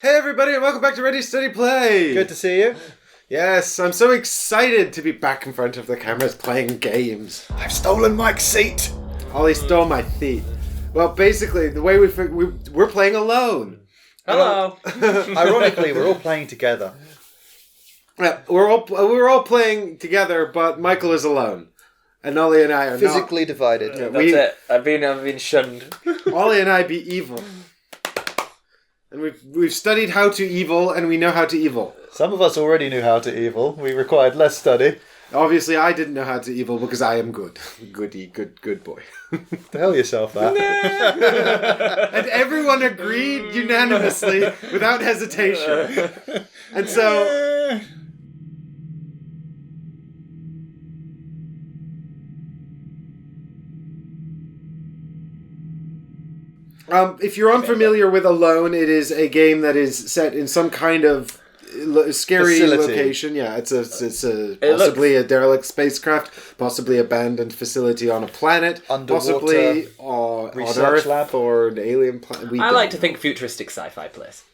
Hey everybody, and welcome back to Ready Steady Play! Good to see you. Yes, I'm so excited to be back in front of the cameras playing games. I've stolen Mike's seat. Ollie stole my feet. Well, basically, the way we're playing alone. Hello. Ironically, we're all playing together. Yeah, we're all playing together, but Michael is alone. And Ollie and I are Physically divided. Yeah, That's it. I've been shunned. Ollie and I be evil. And we've studied how to evil, and we know how to evil. Some of us already knew how to evil. We required less study. Obviously, I didn't know how to evil because I am good. Good boy. Tell yourself that. And everyone agreed unanimously, without hesitation. And so... if you're unfamiliar with Alone, it is a game that is set in some kind of scary Facility. location. Yeah, it's possibly a derelict spacecraft, possibly abandoned facility on a planet, Underwater possibly on research Earth lab. or an alien planet. I like to think futuristic sci-fi place.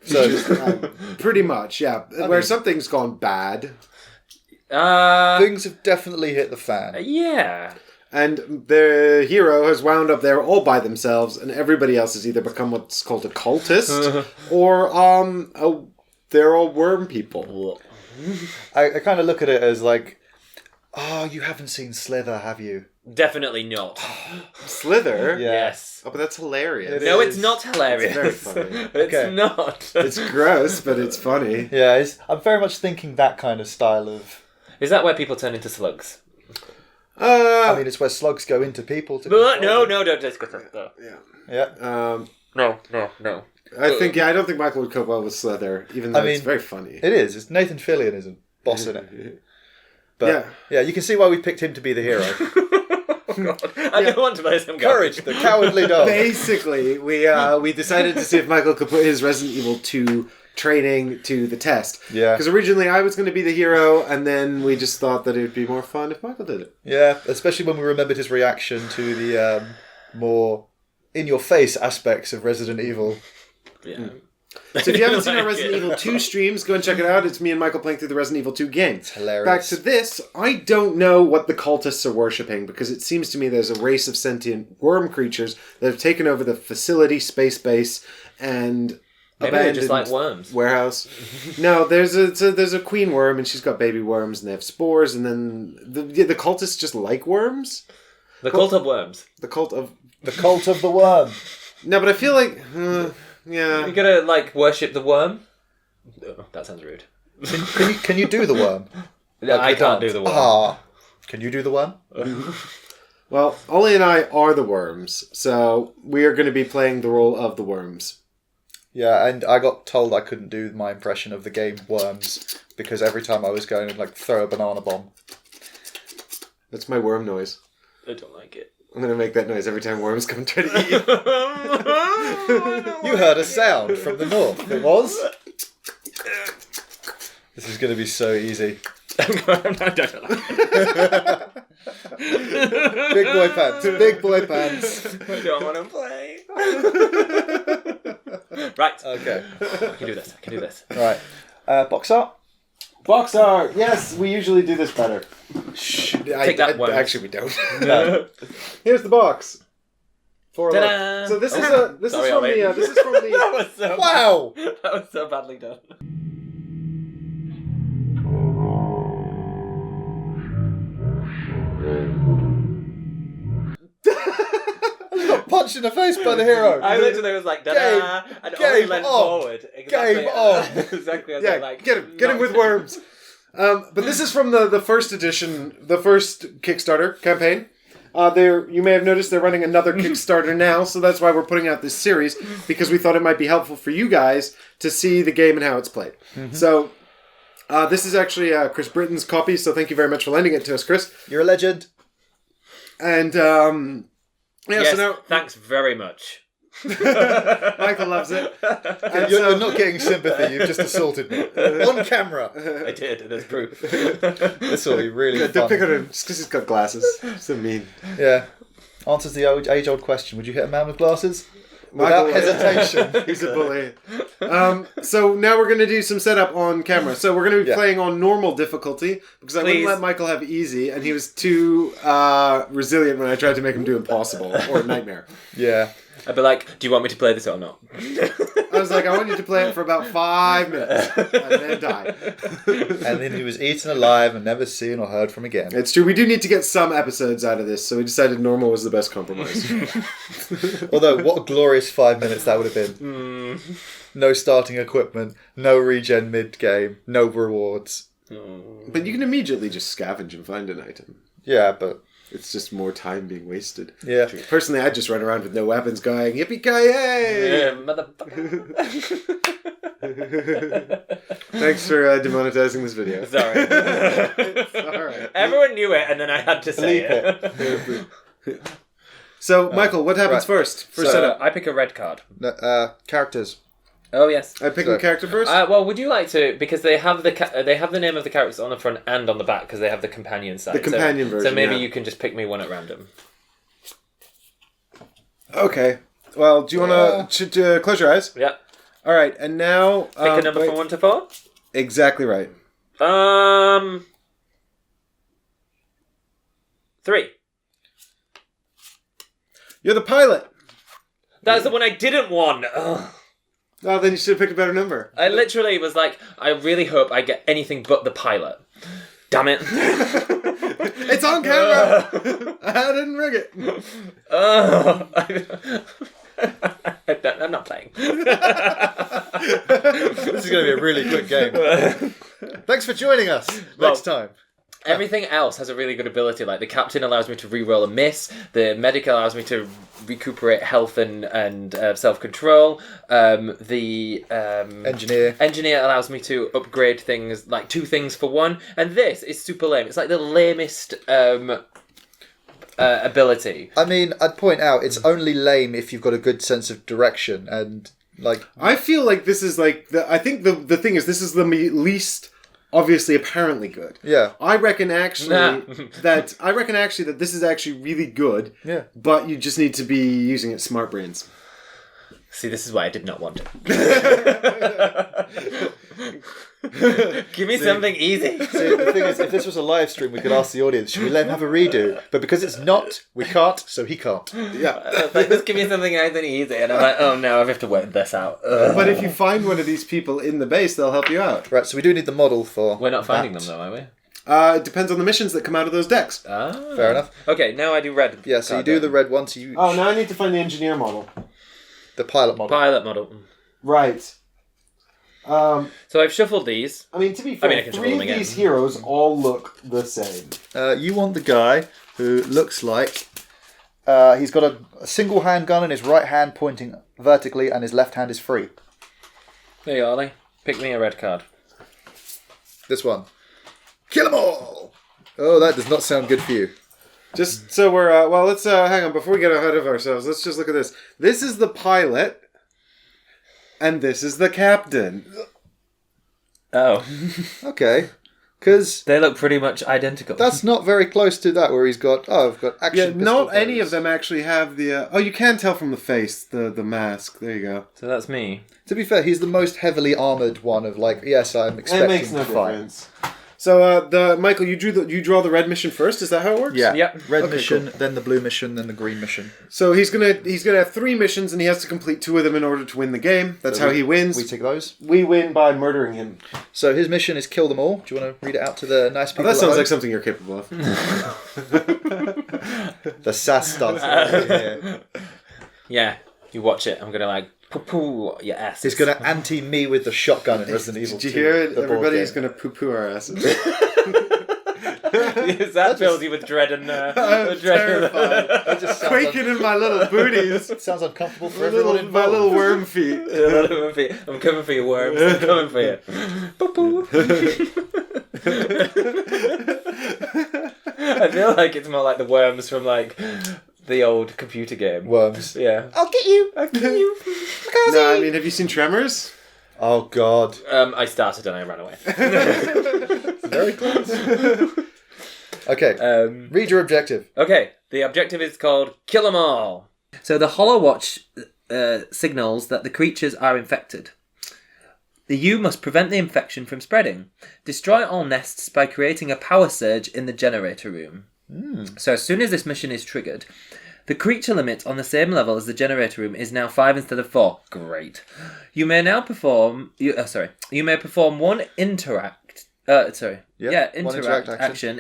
So pretty much, yeah. Where something's gone bad. things have definitely hit the fan. Yeah. And the hero has wound up there all by themselves, and everybody else has either become what's called a cultist, or they're all worm people. I kind of look at it as like, oh, you haven't seen Slither, have you? Definitely not. Slither? Yeah. Yes. Oh, but that's hilarious. No, it's not hilarious. It's very funny. It's Okay. not. It's gross, but it's funny. Yeah, I'm very much thinking that kind of style of... Is that where people turn into slugs? I mean, it's where slugs go into people to... No, don't discuss that. No. Yeah. No. I don't think Michael would cope well with Slither, even though it's very funny. It is. It's Nathan Fillion is a boss in it. But Yeah. you can see why we picked him to be the hero. God. I don't want to play some Courage, the cowardly dog. Basically, we decided to see if Michael could put his Resident Evil 2 training to the test. Yeah. Because originally I was going to be the hero, and then we just thought that it would be more fun if Michael did it. Yeah, especially when we remembered his reaction to the more in-your-face aspects of Resident Evil. Yeah. So if you haven't seen our Like Resident it. Evil 2 streams, go and check it out. It's me and Michael playing through the Resident Evil 2 game. It's hilarious. Back to this, I don't know what the cultists are worshipping, because it seems to me there's a race of sentient worm creatures that have taken over the facility, space base, and Maybe they're abandoned just like worms. warehouse. No, there's a queen worm, and she's got baby worms, and they have spores, and then the cultists just like worms? The cult of worms. The cult of... The cult of the worm. No, but I feel like... yeah. You gotta, worship the worm? Oh, that sounds rude. Can you do the worm? I can't do the worm. Ah. Can you do the worm? Well, Ollie and I are the worms, so we are going to be playing the role of the worms. Yeah, and I got told I couldn't do my impression of the game Worms because every time I was going to throw a banana bomb. That's my worm noise. I don't like it. I'm going to make that noise every time worms come and try to eat you. You heard a sound from the north. It was? This is going to be so easy. Big boy pants. Big boy pants. I don't want to play. Right. Okay. I can do this. Right. Box art? Box art! Yes, we usually do this better. Take that, worms. Actually, we don't. No. Here's the box. For a look. Ta-da! So this is Sorry, from Ollie. the this is from the That was so Wow! That was so badly done. Got punched in the face by the hero. I literally was like, da-da, and Ollie game leant on. forward. Exactly, Game on. Exactly as yeah, I like. get him with worms. But this is from the first edition, the first Kickstarter campaign. You may have noticed they're running another Kickstarter now, so that's why we're putting out this series, because we thought it might be helpful for you guys to see the game and how it's played. Mm-hmm. So this is actually Chris Britton's copy, so thank you very much for lending it to us, Chris. You're a legend. And Yes, so now thanks very much. Michael loves it. And You're not getting sympathy. You've just assaulted me on camera. I did, and there's proof. This will be really Don't fun. pick on him just because he's got glasses. So mean. Yeah. Answers the age-old question. Would you hit a man with glasses? Without Michael- hesitation. He's a bully. So now we're going to do some setup on camera. So we're going to be Yeah. playing on normal difficulty because I wouldn't Please. let Michael have easy, and he was too resilient when I tried to make him do impossible or nightmare. Yeah. I'd be like, do you want me to play this or not? I was like, I want you to play it for about 5 minutes and then die. And then he was eaten alive and never seen or heard from again. It's true. We do need to get some episodes out of this, so we decided normal was the best compromise. Although, what a glorious 5 minutes that would have been. No starting equipment, no regen mid-game, no rewards. But you can immediately just scavenge and find an item. Yeah, but... It's just more time being wasted. Yeah. Personally, I'd just run around with no weapons going, yippee-ki-yay! Yeah, motherfucker. Thanks for demonetizing this video. Sorry. It's alright. Everyone knew it, and then I had to say Bleep it. So, Michael, what happens right. first? First So, setup. I pick a red card. No, characters. Oh yes. I pick so- a character first? Well, would you like to? Because they have the name of the characters on the front and on the back because they have the companion side. The companion version, So maybe yeah. you can just pick me one at random. Okay. Well, do you want to close your eyes? Yeah. Alright, and now... Pick a number from 1 to 4. Exactly right. 3. You're the pilot! That's the one I didn't want. Ugh. Oh, then you should have picked a better number. I literally was like, I really hope I get anything but the pilot. Damn it. It's on camera! I didn't rig it. I'm not playing. This is going to be a really quick game. Thanks for joining us. Next time. Everything else has a really good ability. Like the captain allows me to reroll a miss. The medic allows me to recuperate health and self-control. The Engineer. allows me to upgrade things, like 2 things for 1. And this is super lame. It's like the lamest ability. I mean, I'd point out, it's only lame if you've got a good sense of direction and, like... I feel like this is like... I think the thing is, this is the least... Obviously, apparently good. Yeah. I reckon actually Nah. that this is actually really good. Yeah. But you just need to be using it smart brains. See, this is why I did not want it. Give me something easy. See, the thing is, if this was a live stream, we could ask the audience, should we let him have a redo? But because it's not, we can't, so he can't. Yeah. Like, just give me something nice and easy, and I'm like, oh no, I have to work this out. Ugh. But if you find one of these people in the base, they'll help you out. Right, so we do need the model for... We're not finding that. them though, are we? It depends on the missions that come out of those decks. Ah. Fair enough. Okay, now I do red. Yeah, so you card do then. the red one, so you... Oh, now I need to find the engineer model. The pilot model. Pilot model. Right. So I've shuffled these. I mean, to be fair, I can shuffle 3 them of again. these heroes all look the same. You want the guy who looks like... he's got a single handgun in his right hand pointing vertically and his left hand is free. There you are, Ollie. Pick me a red card. This one. Kill 'em all! Oh, that does not sound good for you. Just so we're... well, let's... hang on. Before we get ahead of ourselves, let's just look at this. This is the pilot. And this is the captain. Oh. Okay. Because They look pretty much identical. that's not very close to that where he's got... Oh, I've got Yeah, action not pistol any bows. of them actually have the... oh, you can tell from the face, the mask. There you go. So that's me. To be fair, he's the most heavily armoured one of like, yes, I'm expecting to fight. So, Michael, you draw the red mission first. Is that how it works? Yeah. Yep. Red Okay, mission, then the blue mission, then the green mission. So he's gonna have 3 missions, and he has to complete 2 of them in order to win the game. That's So how he wins. We take those. We win by murdering him. So his mission is kill them all. Do you want to read it out to the nice Oh, people? that at sounds home? like something you're capable of. The sass starts here. Yeah, you watch it. I'm gonna like poo your ass. He's going to anti me with the shotgun in Resident Evil 2. Did you hear it? the board Everybody's game. gonna poo-poo our asses. That fills you with dread and I'm terrified. That just sounds, Quaking in my little booties. sounds uncomfortable for everyone My involved. little worm feet. I'm coming for you, worms. I'm coming for you. I feel like it's more like the worms from like the old computer game. Worms. Yeah. I'll get you. I'll get you. No, I mean, have you seen Tremors? Oh, God. I started and I ran away. Very close. Okay. Read your objective. Okay, the objective is called Kill 'Em All. So the Hollow Watch signals that the creatures are infected. The U must prevent the infection from spreading. Destroy all nests by creating a power surge in the generator room. So as soon as this mission is triggered, the creature limit on the same level as the generator room is now 5 instead of 4. Great. You may now perform... You may perform one interact action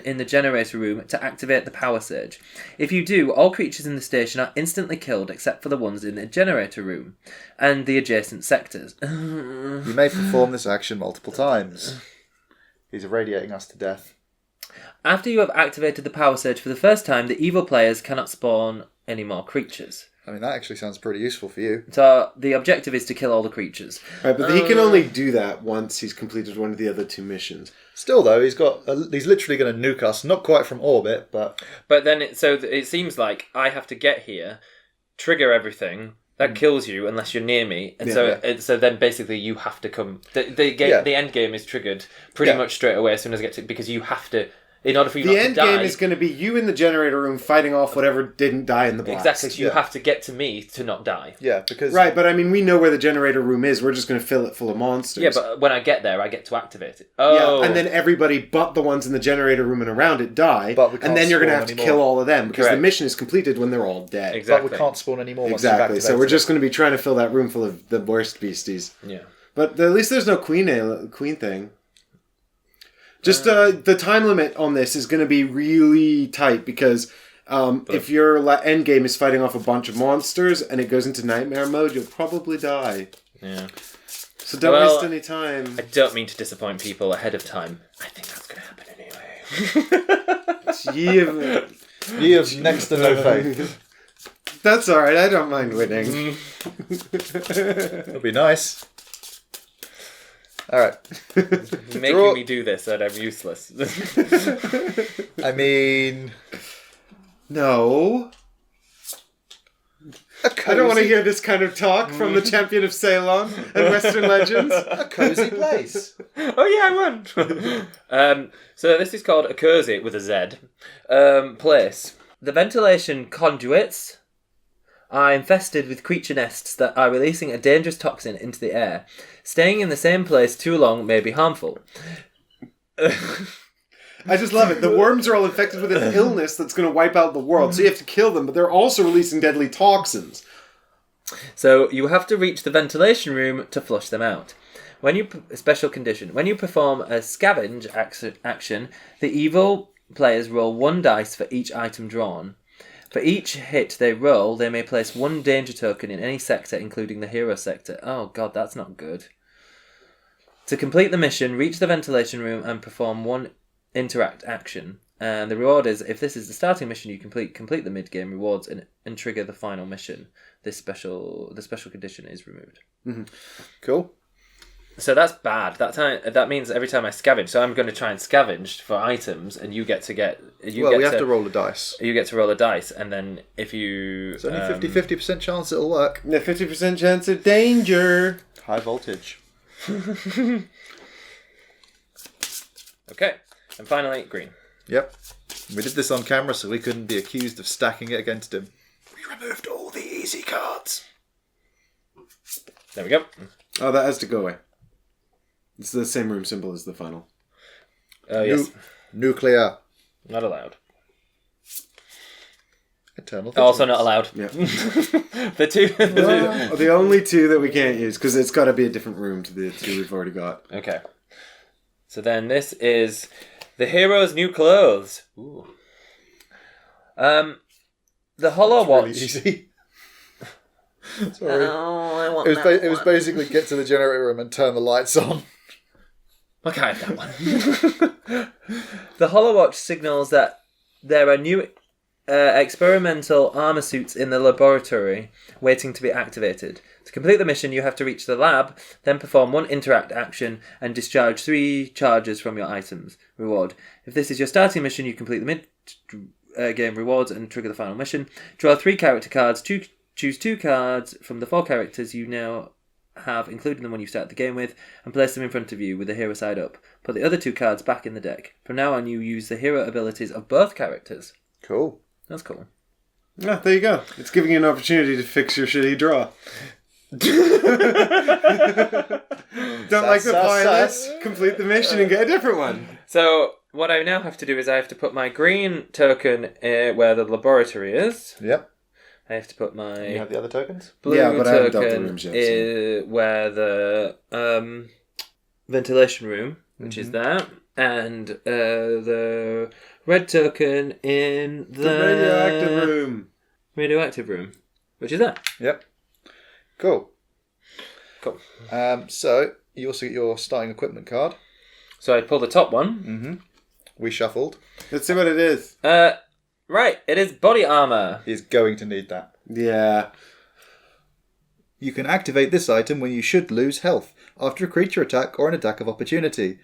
in the generator room to activate the power surge. If you do, all creatures in the station are instantly killed except for the ones in the generator room and the adjacent sectors. You may perform this action multiple times. He's irradiating us to death. After you have activated the power surge for the first time, the evil players cannot spawn any more creatures. I mean, that actually sounds pretty useful for you. So the objective is to kill all the creatures. Right, but he can only do that once he's completed one of the other 2 missions. Still, though, he's literally going to nuke us, not quite from orbit, but... But then, it seems like I have to get here, trigger everything, that kills you unless you're near me, and so then basically you have to come... The end game is triggered pretty much straight away as soon as I get to... Because you have to... In order for you not to die... The end game is going to be you in the generator room fighting off whatever didn't die in the blast. Exactly, so you have to get to me to not die. Yeah, because... Right, but I mean, we know where the generator room is. We're just going to fill it full of monsters. Yeah, but when I get there, I get to activate it. Oh. Yeah, and then everybody but the ones in the generator room and around it die, and then you're going to have to kill all of them, because the mission is completed when they're all dead. Exactly. But we can't spawn any more. Exactly, so we're just going to be trying to fill that room full of the worst beasties. Yeah. But at least there's no queen thing. Just the time limit on this is going to be really tight because if your end game is fighting off a bunch of monsters and it goes into nightmare mode, you'll probably die. Yeah. So don't waste any time. I don't mean to disappoint people ahead of time. I think that's going to happen anyway. You have next to no faith. That's alright, I don't mind winning. It'll be nice. Alright. Making me do this and I'm useless. I mean... No. I don't want to hear this kind of talk from the champion of Ceylon and Western Legends. A cozy place. Oh yeah, I won! So this is called a cozy, with a Z, place. The ventilation conduits are infested with creature nests that are releasing a dangerous toxin into the air. Staying in the same place too long may be harmful. I just love it. The worms are all infected with an illness that's going to wipe out the world, so you have to kill them, but they're also releasing deadly toxins. So you have to reach the ventilation room to flush them out. Special condition. When you perform a scavenge action, the evil players roll 1 dice for each item drawn. For each hit they roll, they may place 1 danger token in any sector, including the hero sector. Oh god, that's not good. To complete the mission, reach the ventilation room and perform 1 interact action. And the reward is, if this is the starting mission you complete the mid-game rewards and trigger the final mission. The special condition is removed. Mm-hmm. Cool. So that's bad. That means every time I scavenge, so I'm going to try and scavenge for items, and you have to roll a dice. You get to roll a dice, and then if you... It's only 50% chance it'll work. Yeah, 50% chance of danger. High voltage. Okay, and finally, green. Yep. We did this on camera so we couldn't be accused of stacking it against him. We removed all the easy cards. There we go. Oh, that has to go away. It's the same room symbol as the final. Yes. Nuclear. Not allowed. Eternal. Also not allowed. Yeah. The only 2 that we can't use, because it's got to be a different room to the 2 we've already got. Okay. So then this is the hero's new clothes. Ooh. The Hollow Watch. Really easy. Sorry. Oh, I want It was basically get to the generator room and turn the lights on. Okay, I have that one. The Hollow Watch signals that there are new experimental armor suits in the laboratory waiting to be activated. To complete the mission, you have to reach the lab, then perform 1 interact action and discharge 3 charges from your items. Reward. If this is your starting mission, you complete the mid-game rewards and trigger the final mission. Draw 3 character cards. Choose 2 cards from the 4 characters you now have, including the one you start the game with, and place them in front of you with the hero side up. Put the other 2 cards back in the deck. From now on, you use the hero abilities of both characters. Cool. That's cool. Ah, there you go. It's giving you an opportunity to fix your shitty draw. Don't like the pilots? Complete the mission and get a different one. So what I now have to do is I have to put my green token where the laboratory is. Yep. I have to put You my have the other tokens? blue Yeah, but I haven't dealt the token rooms yet, where the ventilation room, which is that, and the red token in The radioactive room. radioactive room, which is that. Yep. Cool. Cool. So, you also get your starting equipment card. So I pull the top one. Mm-hmm. We shuffled. Let's see what it is. Right, it is body armor. He's going to need that. Yeah. You can activate this item when you should lose health after a creature attack or an attack of opportunity.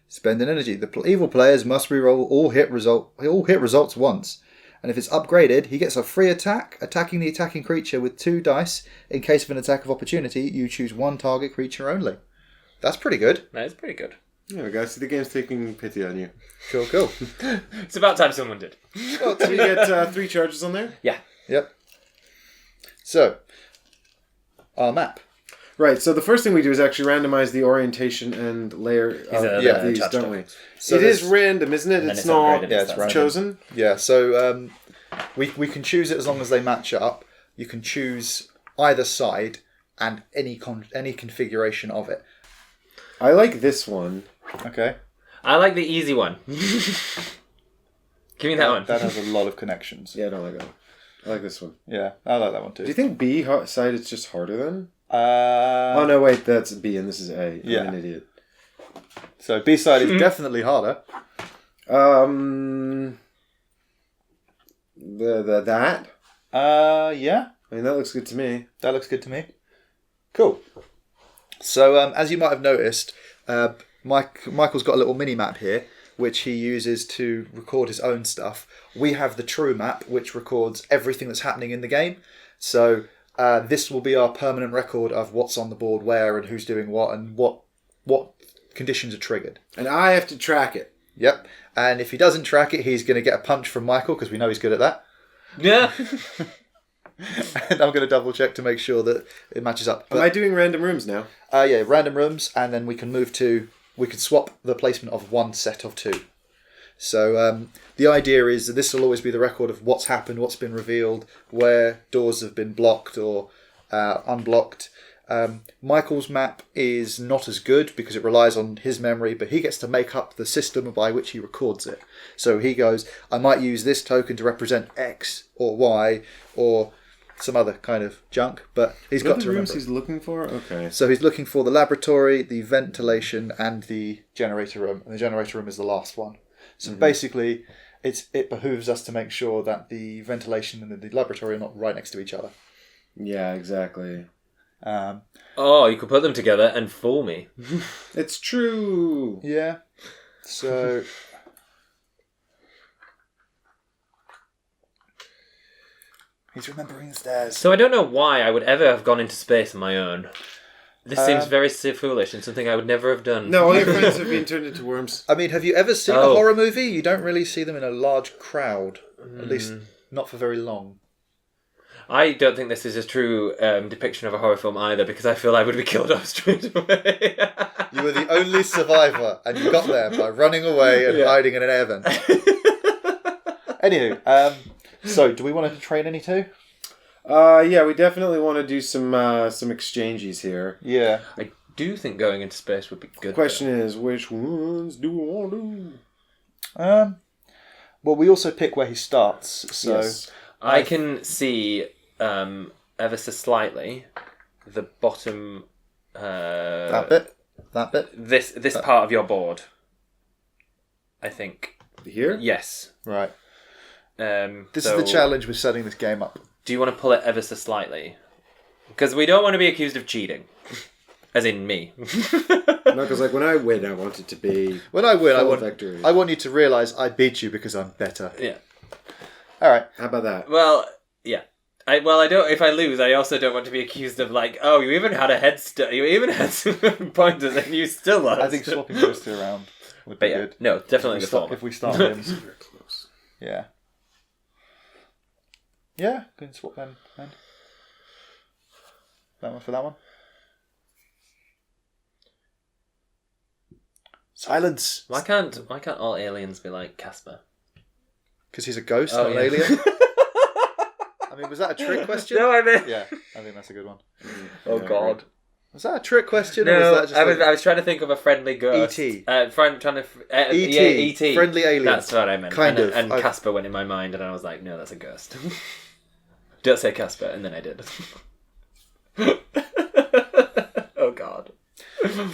Spend an energy. The evil players must reroll all hit results once. And if it's upgraded, he gets a free attack, attacking the attacking creature with 2 dice. In case of an attack of opportunity, you choose 1 target creature only. That's pretty good. That is pretty good. There we go. See, the game's taking pity on you. Cool. It's about time someone did. So you get 3 charges on there? Yeah. Yep. So, our map. Right, so the first thing we do is actually randomize the orientation and layer of these, touch don't we? tokens. So it is there's- random, isn't it? then It's it's not upgraded. Yeah, it's random. chosen. Yeah, so we can choose it as long as they match up. You can choose either side and any configuration of it. I like this one. Okay. I like the easy one. Give me that one. That has a lot of connections. Yeah, I don't like that one. I like this one. Yeah, I like that one Do you too. think B side is just harder then? Oh Oh no, wait, that's B and this is A. Yeah. I'm an idiot. So B side is definitely harder. That? Yeah, I mean, that looks good to me. that looks good to me. Cool. So as you might have noticed, Michael's got a little mini map here, which he uses to record his own stuff. We have the true map, which records everything that's happening in the game. So this will be our permanent record of what's on the board where and who's doing what and what conditions are triggered. And I have to track it. Yep. And if he doesn't track it, he's going to get a punch from Michael because we know he's good at that. Yeah. And I'm going to double check to make sure that it matches up. Am I doing random rooms now? Yeah, random rooms, and then we can swap the placement of 1 set of 2. So the idea is that this will always be the record of what's happened, what's been revealed, where doors have been blocked or unblocked. Michael's map is not as good because it relies on his memory, but he gets to make up the system by which he records it. So he goes, I might use this token to represent X or Y or some other kind of junk, but he's got to rooms remember. he's looking for? Okay. So he's looking for the laboratory, the ventilation, and the generator room. And the generator room is the last one. So basically, it behooves us to make sure that the ventilation and the laboratory are not right next to each other. Yeah, exactly. Oh, you could put them together and fool me. It's true. Yeah. So he's remembering the stairs. So I don't know why I would ever have gone into space on my own. This seems very foolish and something I would never have done. No, all your friends have been turned into worms. I mean, have you ever seen a Oh. horror movie? You don't really see them in a large crowd. At least not for very long. I don't think this is a true depiction of a horror film either, because I feel I would be killed off straight away. You were the only survivor, and you got there by running away and hiding in an air vent. Anywho, so do we want to train any two? Yeah, we definitely want to do some exchanges here. Yeah. I do think going into space would be good. Question is, which ones do we want to do? Well, we also pick where he starts. So Yes. I can see ever so slightly the bottom. that bit. This part of your board. I think. Here? Yes. Right. This So is the challenge with setting this game up. Do you want to pull it ever so slightly? Because we don't want to be accused of cheating. As in me. No, because like when I win, I want it to be When I win, full victory. I want you to realise I beat you because I'm better. Yeah. All right. How about that? Well, yeah. I don't. If I lose, I also don't want to be accused of like, oh, you even had a head start. You even had some pointers, and you still lost. I think swapping those two around would be But yeah, good. no, definitely the former. If we start him. Very close. Yeah. Yeah, go and swap them. Man. That one for that one. Silence. Why can't all aliens be like Casper? Because he's a ghost, Oh, not yeah. an alien. I mean, was that a trick question? No, I mean. Yeah, I think that's a good one. Oh God. Was that a trick question? or No, was that just I was trying to think of a friendly ghost. E.T.. Trying to. E.T. Yeah, E.T. Friendly alien. That's what I meant. Kind and, of. And I've- Casper went in my mind, and I was like, no, that's a ghost. Don't say Casper, and then I did. Oh God.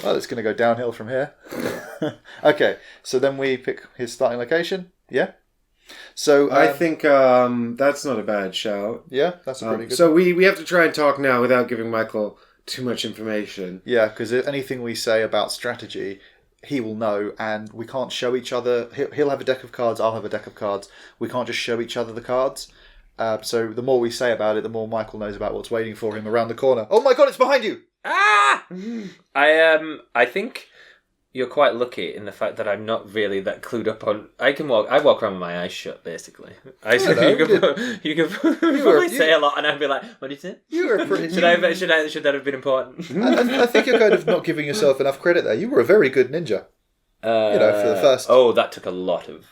Well, it's going to go downhill from here. Okay, so then we pick his starting location. Yeah. So I think that's not a bad shout. yeah, that's a pretty good. So we have to try and talk now without giving Michael too much information. Yeah, because anything we say about strategy, he will know, and we can't show each other. He'll have a deck of cards. I'll have a deck of cards. We can't just show each other the cards. So the more we say about it, the more Michael knows about what's waiting for him around the corner. Oh my God, it's behind you! Ah! I think you're quite lucky in the fact that I'm not really that clued up on. I walk around with my eyes shut, basically. You could probably say a lot, and I'd be like, "What did you say?" You were pretty. Should that have been important? I think you're kind of not giving yourself enough credit there. You were a very good ninja. For the first. Oh, that took a lot of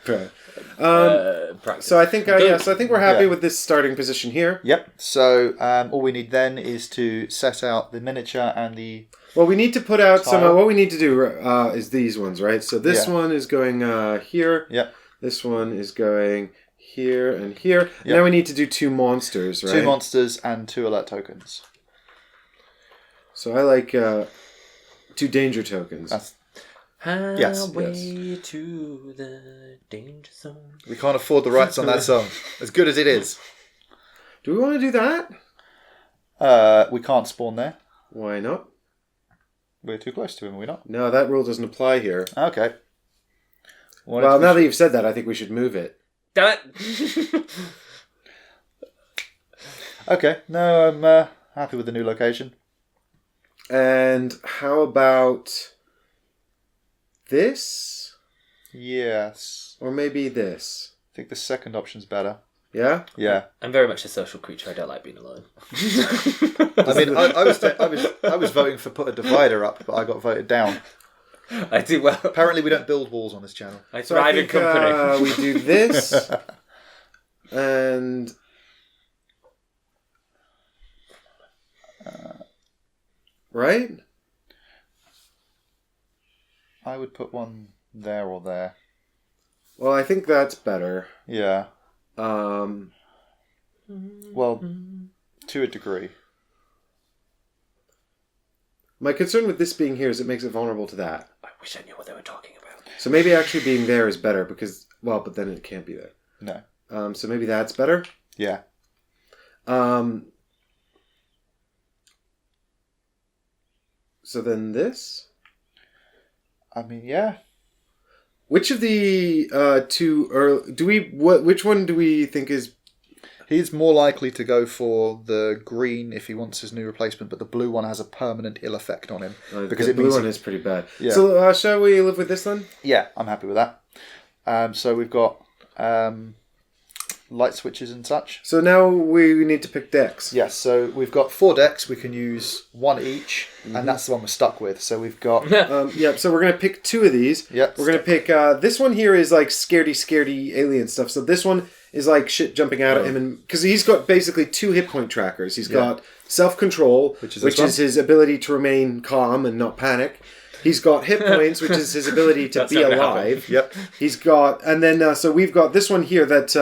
practice. So I think we're happy with this starting position here. Yep. So all we need then is to set out the miniature and the. Well, we need to put out some. Tile. What we need to do is these ones, right? So this Yeah. one is going here. Yep. This one is going here and here. Yep. And now we need to do 2 monsters, right? 2 monsters and 2 alert tokens. So I like 2 danger tokens. That's. Highway Yes. to the danger zone. We can't afford the rights on that song, as good as it is. Do we want to do that? We can't spawn there. Why not? We're too close to him, are we not? No, that rule doesn't apply here. Okay. Well, now that you've said that, I think we should move it. Damn it! Okay, no, I'm happy with the new location. And how about this? Yes. Or maybe this? I think the second option's better. Yeah? Yeah. I'm very much a social creature. I don't like being alone. I mean, I was voting for put a divider up, but I got voted down. I do well. Apparently, we don't build walls on this channel. I So thrive I in think company. we do this. And... right? I would put one there or there. Well, I think that's better. Yeah. Um, Well, to a degree. my concern with this being here is it makes it vulnerable to that. I wish I knew what they were talking about. So maybe actually being there is better because, well, but then it can't be there. No. So maybe that's better. Yeah. So then this. I mean, yeah. Which of the 2 early, which one do we think is? He's more likely to go for the green if he wants his new replacement, but the blue one has a permanent ill effect on him. Because the blue one is pretty bad. Yeah. So shall we live with this then? Yeah, I'm happy with that. So we've got light switches and such. So now we need to pick decks. Yes, so we've got 4 decks. We can use 1 each, and that's the one we're stuck with. So we've got... Yep, so we're going to pick 2 of these. Yep. We're going to pick... this one here is like scaredy alien stuff. So this one is like shit jumping out at him. Because he's got basically 2 hit point trackers. He's got self-control, which is his ability to remain calm and not panic. He's got hit points, which is his ability to be alive. Yep. He's got... And then, so we've got this one here that...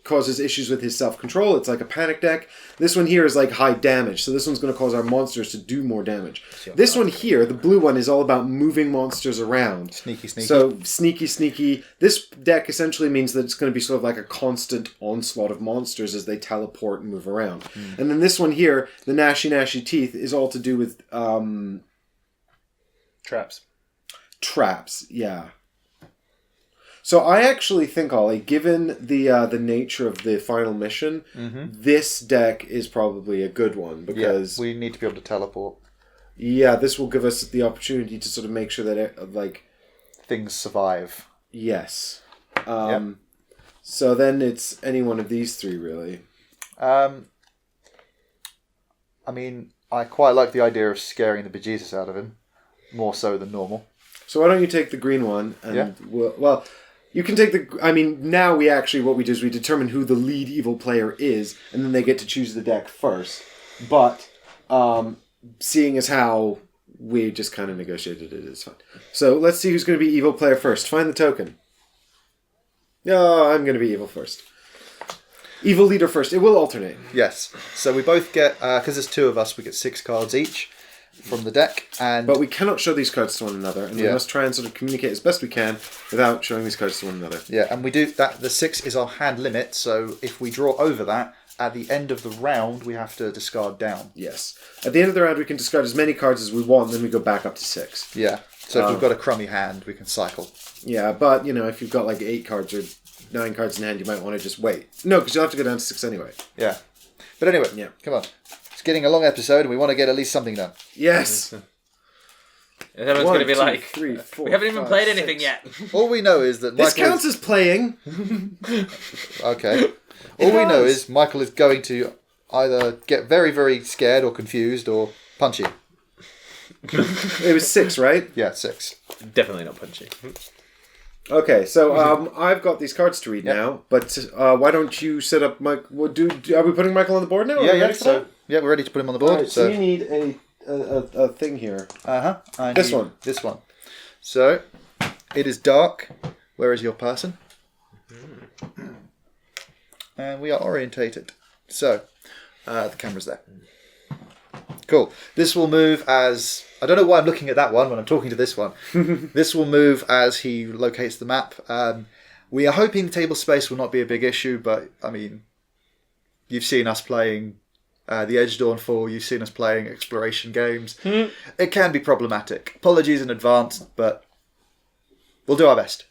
causes issues with his self-control. It's like a panic deck. This one here is like high damage. So this one's going to cause our monsters to do more damage. This one here, the blue one, is all about moving monsters around. Sneaky. So sneaky. This deck essentially means that it's going to be sort of like a constant onslaught of monsters as they teleport and move around. And then this one here, the Gnashy Teeth, is all to do with traps. Yeah. So I actually think, Ollie, given the nature of the final mission, this deck is probably a good one because we need to be able to teleport. Yeah, this will give us the opportunity to sort of make sure that Things survive. yes. So then it's any one of these three, really. I mean, I quite like the idea of scaring the bejesus out of him, more so than normal. So why don't you take the green one? And Yeah. well, you can take the... I mean, now what we do is we determine who the lead evil player is, and then they get to choose the deck first. But seeing as how we just kind of negotiated it, it's fine. So let's see who's going to be evil player first. Find the token. No, I'm going to be evil first. Evil leader first. It will alternate. Yes. So we both get, because there's two of us, we get 6 cards each from the deck. But we cannot show these cards to one another, and we must try and sort of communicate as best we can without showing these cards to one another. Yeah, and we do that. The 6 is our hand limit, so if we draw over that, at the end of the round, we have to discard down. Yes. At the end of the round, we can discard as many cards as we want, then we go back up to 6. Yeah. So if we've got a crummy hand, we can cycle. Yeah, but, if you've got like 8 cards or 9 cards in hand, you might want to just wait. No, because you'll have to go down to 6 anyway. Yeah. But anyway, come on. It's getting a long episode, and we want to get at least something done. Yes! Everyone's going to be 1, 2, like, 3, 4, we haven't even 5, played 6. anything yet. All we know is that This Michael counts as playing! Okay. All we know is Michael is going to either get very, very scared or confused or punchy. It was 6, right? Yeah, 6. Definitely not punchy. Okay, so I've got these cards to read now, but why don't you set up Mike? Are we putting Michael on the board now? Are we ready for that? Yeah, we're ready to put him on the board. Alright, so you need a thing here. This one. This one. So, it is dark. Where is your person? And we are orientated. So, the camera's there. Cool. This will move as... I don't know why I'm looking at that one when I'm talking to this one. This will move as he locates the map. We are hoping table space will not be a big issue, but, I mean, you've seen us playing the Edge Dawnfall, you've seen us playing exploration games. It can be problematic. Apologies in advance, but we'll do our best.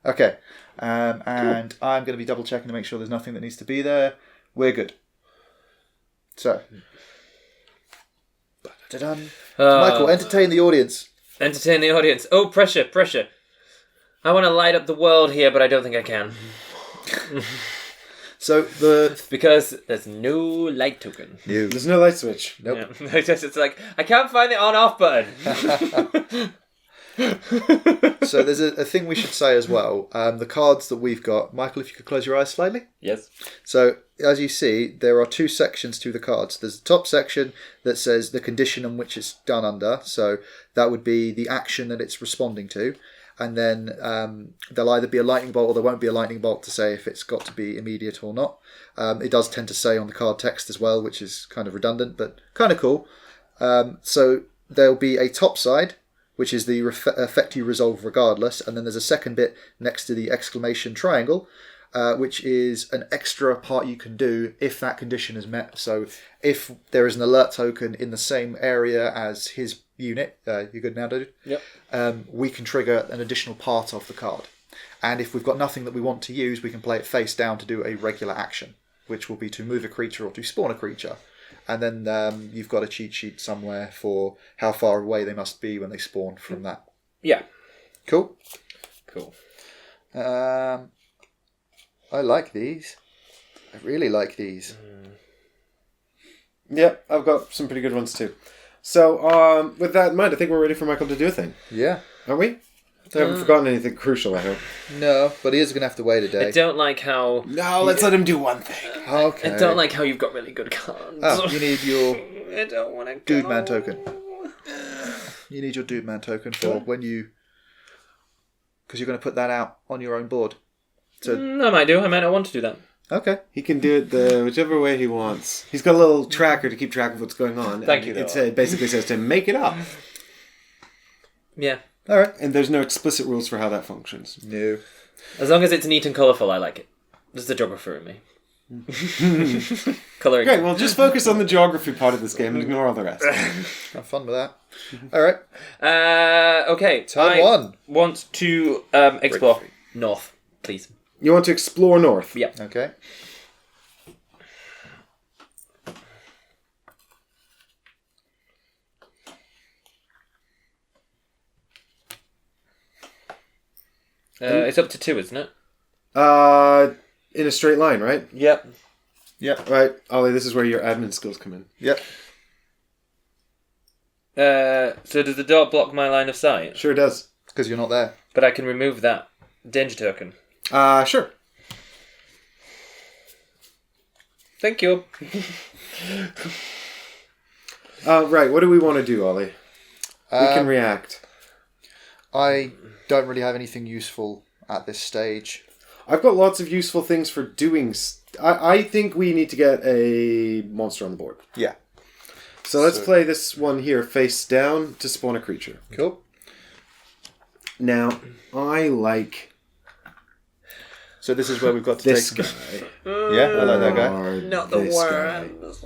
Okay. And I'm going to be double checking to make sure there's nothing that needs to be there. We're good. So... Michael, entertain the audience. Entertain the audience. Oh, pressure, pressure. I want to light up the world here, but I don't think I can. So because there's no light token. There's no light switch. Nope. Yeah. It's like, I can't find the on-off button. So there's a thing we should say as well. The cards that we've got, Michael, if you could close your eyes slightly. Yes. So as you see, there are 2 sections to the cards. There's the top section that says the condition on which it's done under. So that would be the action that it's responding to. And then there'll either be a lightning bolt or there won't be a lightning bolt to say if it's got to be immediate or not. It does tend to say on the card text as well, which is kind of redundant, but kind of cool. So there'll be a top side, which is the effect you resolve regardless. And then there's a second bit next to the exclamation triangle, which is an extra part you can do if that condition is met. So if there is an alert token in the same area as his unit, you good now, dude? Yep. We can trigger an additional part of the card. And if we've got nothing that we want to use, we can play it face down to do a regular action, which will be to move a creature or to spawn a creature. And then you've got a cheat sheet somewhere for how far away they must be when they spawn from that. Yeah. Cool. Cool. I like these. I really like these. Yeah, I've got some pretty good ones too. So, with that in mind, I think we're ready for Michael to do a thing. Yeah. Aren't we? I haven't forgotten anything crucial, I hope. No, but he is going to have to wait a day. I don't like how... No, let's let him do one thing. Okay. I don't like how you've got really good cards. Oh, you need your I don't want to Dude Man token. You need your Dude Man token for when you... Because you're going to put that out on your own board. So I might do. I might not want to do that. Okay. He can do it whichever way he wants. He's got a little tracker to keep track of what's going on. Thank you, It basically says to him, make it up. Yeah. All right. And there's no explicit rules for how that functions. No. As long as it's neat and colourful, I like it. There's the geographer in me. Colouring. Great, well, just focus on the geography part of this game and ignore all the rest. Have fun with that. All right. Okay. Turn I one. want to explore north, please. You want to explore north? Yeah. Okay. It's up to 2, isn't it? In a straight line, right? Yep. Yep. Right, Ollie, this is where your admin skills come in. Yep. So does the door block my line of sight? Sure does. Because you're not there. But I can remove that danger token. Sure. Thank you. Right, what do we want to do, Ollie? We can react. I don't really have anything useful at this stage. I've got lots of useful things for doing. I think we need to get a monster on the board. Yeah. So let's play this one here, face down, to spawn a creature. Cool. Now, I like So this is where we've got to this take... guy. Yeah, I like that guy. Or Not the this guy. worms.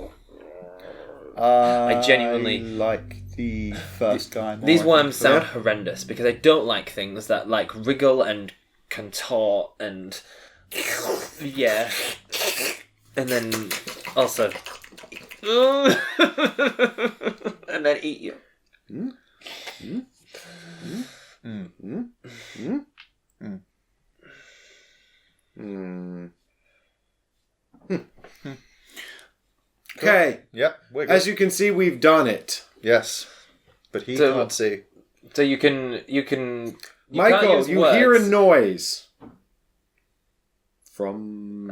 I genuinely- like the first guy more. These I worms think. sound horrendous because I don't like things that like wriggle and contort and yeah, and then also and then eat you. Okay, Yep, we're good. as you can see, we've done it. Yes. But he So- can't see. So you can't Michael, use you words. hear a noise from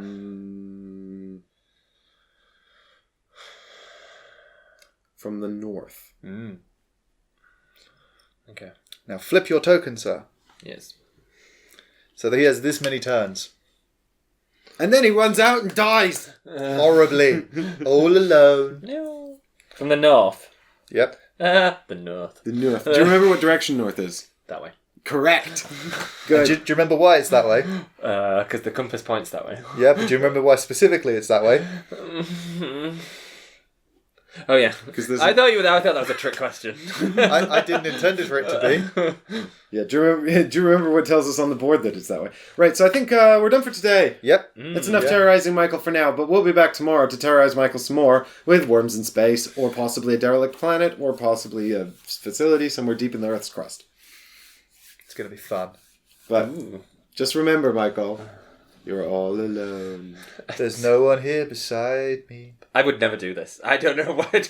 the north. Okay. Now flip your token, sir. Yes. So that he has this many turns. And then he runs out and dies. Horribly. All alone. No. From the north. Yep. The north. The north. Do you remember what direction north is? That way. Correct. Do Good. you remember why it's that way? Because the compass points that way. Yeah, but do you remember why specifically it's that way? Oh yeah. there's I thought that was a trick question. I didn't intend it for it to be. Yeah, do you remember what tells us on the board that it's that way? Right, so I think we're done for today. Yep. That's enough yeah. terrorizing Michael for now, but we'll be back tomorrow to terrorize Michael some more with worms in space, or possibly a derelict planet, or possibly a facility somewhere deep in the Earth's crust. It's going to be fun. But just remember, Michael, you're all alone. There's no one here beside me. I would never do this. I don't know why. I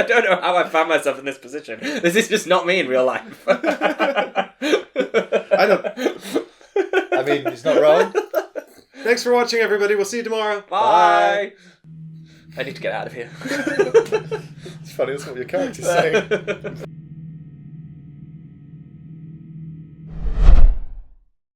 don't know how I found myself in this position. This is just not me in real life. I know. I mean, it's not wrong. Thanks for watching, everybody. We'll see you tomorrow. Bye. I need to get out of here. It's funny, that's what your character's saying.